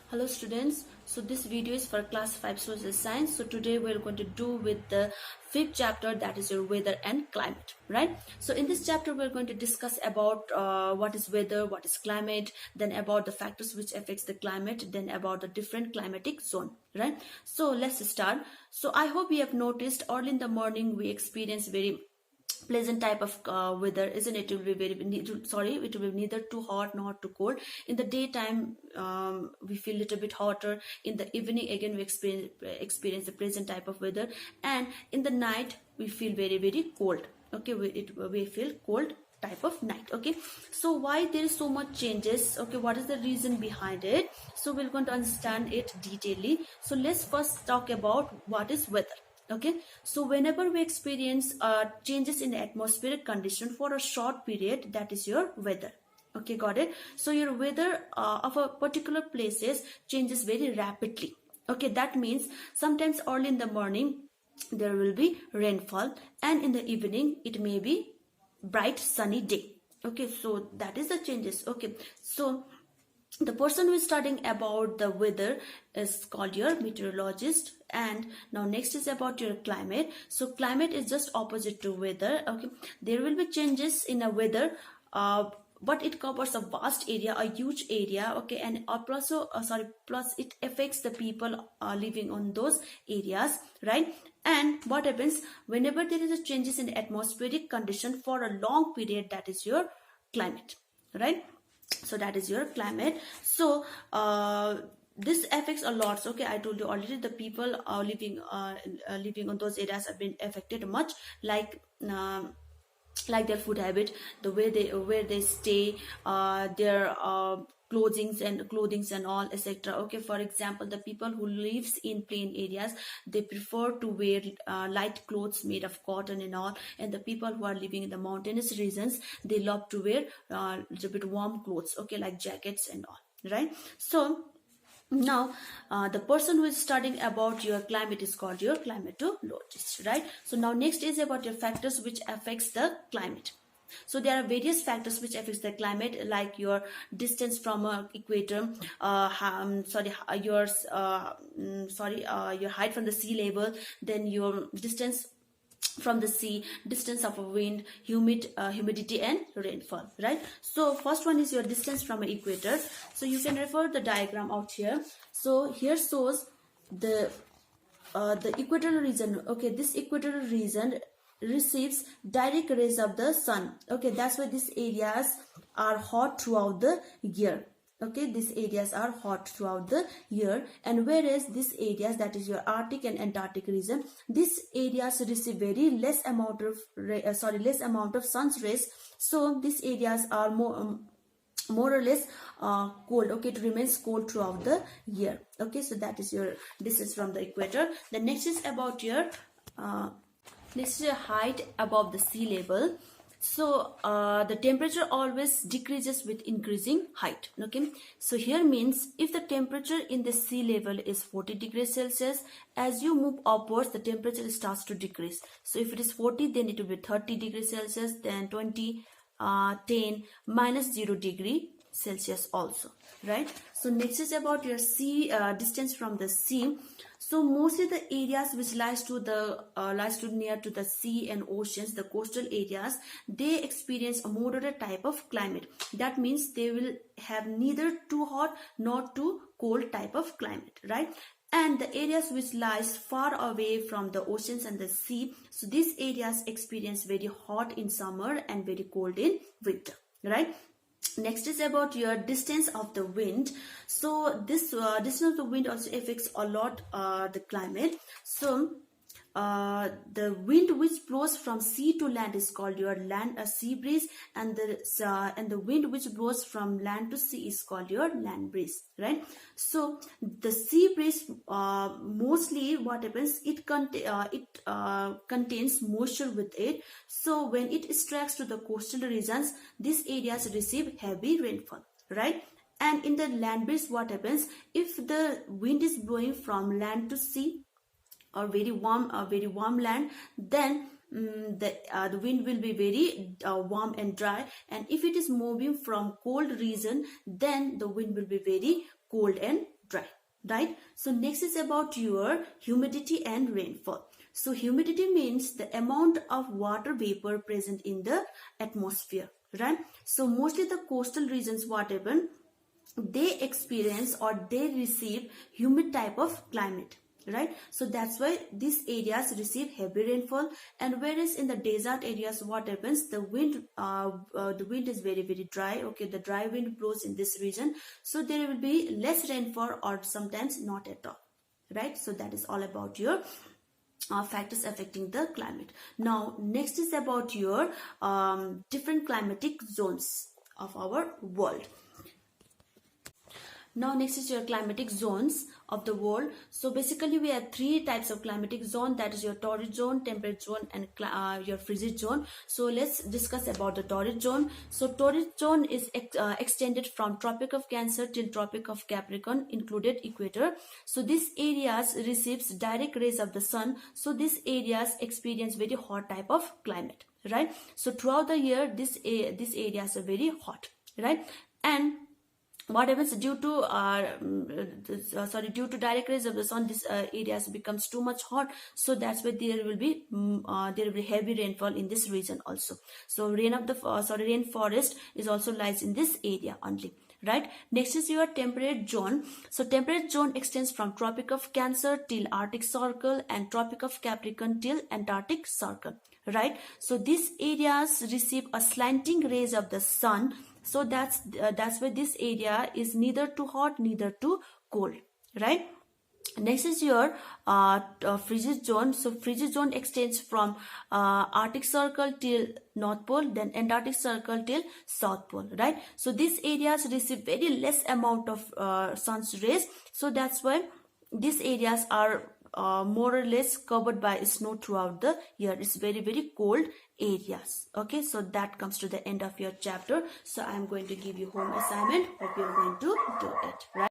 Hello students, so this video is for class 5 social science. So today we're going to do with the fifth chapter, that is your weather and climate, right? So in this chapter we're going to discuss about what is weather, what is climate, then about the factors which affects the climate, then about the different climatic zone, right? So let's start. So I hope you have noticed early in the morning we experience very pleasant type of weather, isn't it? It will be it will be neither too hot nor too cold. In the daytime we feel a little bit hotter. In the evening again we experience the pleasant type of weather, and in the night we feel very cold. Okay, we feel cold type of night. Okay, so why there is so much changes? Okay, what is the reason behind it? So we're going to understand it detailedly. So let's first talk about what is weather. Okay, so whenever we experience changes in the atmospheric condition for a short period, that is your weather. Okay, got it? So your weather of a particular places changes very rapidly. Okay, that means sometimes early in the morning there will be rainfall, and in the evening it may be bright sunny day. Okay, so that is the changes. Okay, so the person who is studying about the weather is called your meteorologist. And now next is about your climate. So climate is just opposite to weather. Okay, there will be changes in a weather, but it covers a vast area, a huge area. Okay, and plus it affects the people living on those areas, right? And what happens whenever there is a changes in atmospheric condition for a long period, that is your climate, right? So that is your climate. So this affects a lot. Okay, I told you already, the people are living on those areas have been affected much, like their food habit, the way they where they stay, their clothings and all, etc. Okay, for example, the people who lives in plain areas, they prefer to wear light clothes made of cotton and all, and the people who are living in the mountainous regions, they love to wear little bit warm clothes, okay, like jackets and all, right? So now the person who is studying about your climate is called your climatologist, right? So now next is about your factors which affects the climate. So there are various factors which affects the climate, like your distance from equator, your height from the sea level, then your distance from the sea, distance of a wind, humidity and rainfall, right? So first one is your distance from an equator. So you can refer the diagram out here. So here shows the equatorial region. Okay, this equatorial region receives direct rays of the sun. Okay, that's why these areas are hot throughout the year. Okay, these areas are hot throughout the year, and whereas these areas, that is your Arctic and Antarctic region, these areas receive very less amount of sun's rays. So these areas are more or less cold. Okay, it remains cold throughout the year. Okay, so that is your distance from the equator. The next is about your height above the sea level. So the temperature always decreases with increasing height. Okay, so here means if the temperature in the sea level is 40 degrees Celsius, as you move upwards the temperature starts to decrease. So if it is 40, then it will be 30 degrees Celsius, then 20, 10, minus 0 degree Celsius also, right? So next is about your sea distance from the sea. So mostly the areas which lies to near to the sea and oceans, the coastal areas, they experience a moderate type of climate. That means they will have neither too hot nor too cold type of climate, right? And the areas which lies far away from the oceans and the sea, so these areas experience very hot in summer and very cold in winter, right? Next is about your distance of the wind. So this distance of the wind also affects a lot the climate. So the wind which blows from sea to land is called your sea breeze, and the wind which blows from land to sea is called your land breeze, right? So the sea breeze, mostly what happens, it contains moisture with it. So when it strikes to the coastal regions, these areas receive heavy rainfall, right? And in the land breeze, what happens, if the wind is blowing from land to sea or very warm land, then the wind will be very warm and dry. And if it is moving from cold region, then the wind will be very cold and dry, right? So next is about your humidity and rainfall. So humidity means the amount of water vapor present in the atmosphere, right? So mostly the coastal regions, what happen, they experience or they receive humid type of climate, right? So that's why these areas receive heavy rainfall. And whereas in the desert areas, what happens, the wind is very, very dry. Okay, the dry wind blows in this region, so there will be less rainfall or sometimes not at all, right? So that is all about your factors affecting the climate. Now next is about your different climatic zones of our world. Now next is your climatic zones of the world. So basically we have three types of climatic zone, that is your torrid zone, temperate zone, and your frigid zone. So let's discuss about the torrid zone. So torrid zone is extended from Tropic of Cancer till Tropic of Capricorn, included equator. So these areas receives direct rays of the sun. So these areas experience very hot type of climate, right? So throughout the year, these areas are very hot, right? And what happens, due to direct rays of the sun, this areas becomes too much hot. So that's why there will be heavy rainfall in this region also. So rainforest is also lies in this area only, right? Next is your temperate zone. So temperate zone extends from Tropic of Cancer till Arctic Circle and Tropic of Capricorn till Antarctic Circle, right? So these areas receive a slanting rays of the sun. So that's why this area is neither too hot neither too cold, right? Next is your frigid zone. So frigid zone extends from Arctic Circle till North Pole, then Antarctic Circle till South Pole, right? So these areas receive very less amount of sun's rays. So that's why these areas are more or less covered by snow throughout the year. It's very, very cold areas. Okay, so that comes to the end of your chapter. So I'm going to give you home assignment. Hope you're going to do it, right?